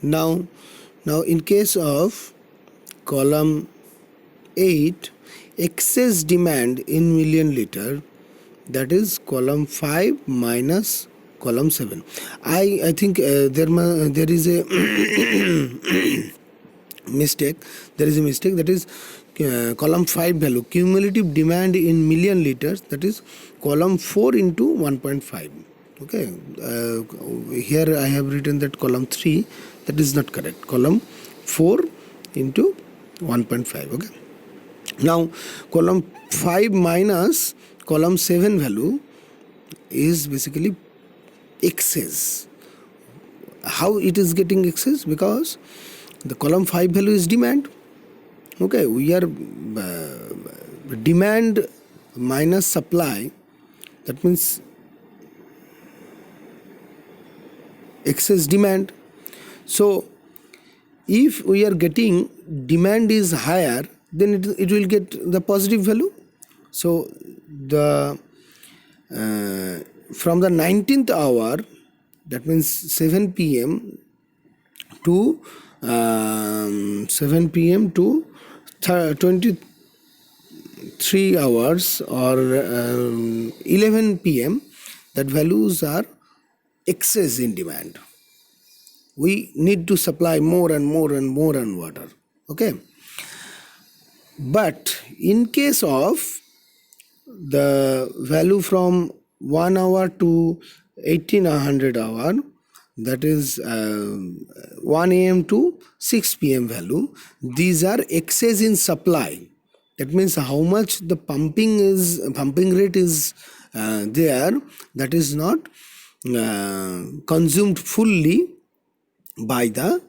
Now, in case of column 8, excess demand in million liter, that is column 5 minus column 7. I think there is a mistake. There is a mistake. That is column 5 value, cumulative demand in million liters, that is column 4 into 1.5. Okay, here I have written that column 3. That is not correct. Column 4 into 1.5. Okay. Now column 5 minus column 7 value is basically excess. How it is getting excess? Because the column 5 value is demand. Okay, we are demand minus supply. That means excess demand. So if we are getting demand is higher, then it will get the positive value. So the from the 19th hour, that means 7 p.m. to 7 p.m. to 23 hours or 11 p.m., that values are excess in demand. We need to supply more and more and more and water. Okay. But in case of the value from 1 hour to 1800 hour, that is 1 a.m. to 6 p.m. value, these are excess in supply. That means how much the pumping rate is there, that is not consumed fully by the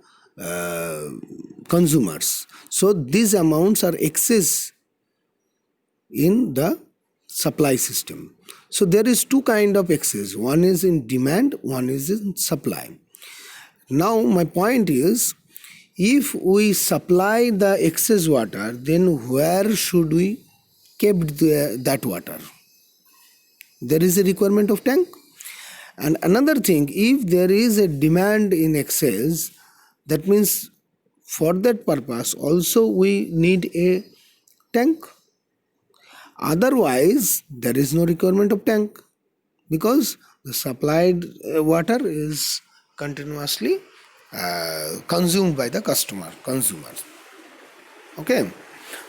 consumers. So these amounts are excess in the supply system. So there is two kind of excess. One is in demand, one is in supply. Now my point is, if we supply the excess water, then where should we keep that water? There is a requirement of tank. And another thing, if there is a demand in excess, that means for that purpose also we need a tank. Otherwise there is no requirement of tank, because the supplied water is continuously consumed by the consumers. Okay,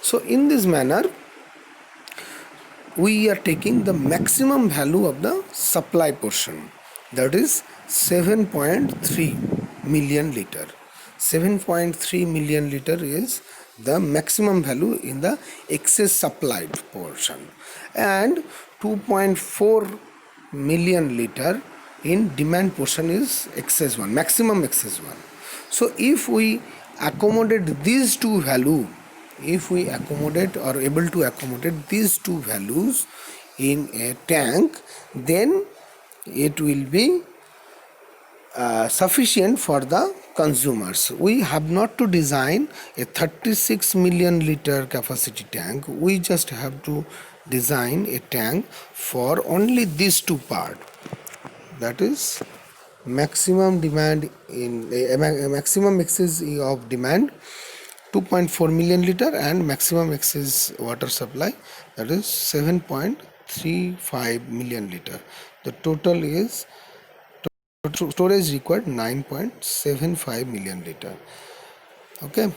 so in this manner we are taking the maximum value of the supply portion, that is 7.3 million liter. 7.3 million liter is the maximum value in the excess supplied portion, and 2.4 million liter in demand portion is excess one, maximum excess one. So if we accommodate these two value, if we accommodate or able to accommodate these two values in a tank, then it will be sufficient for the consumers. We have not to design a 36 million liter capacity tank. We just have to design a tank for only these two parts, that is maximum demand in maximum excess of demand 2.4 million liter and maximum excess water supply, that is 7.35 million liter. The total is storage required 9.75 million liter. Okay.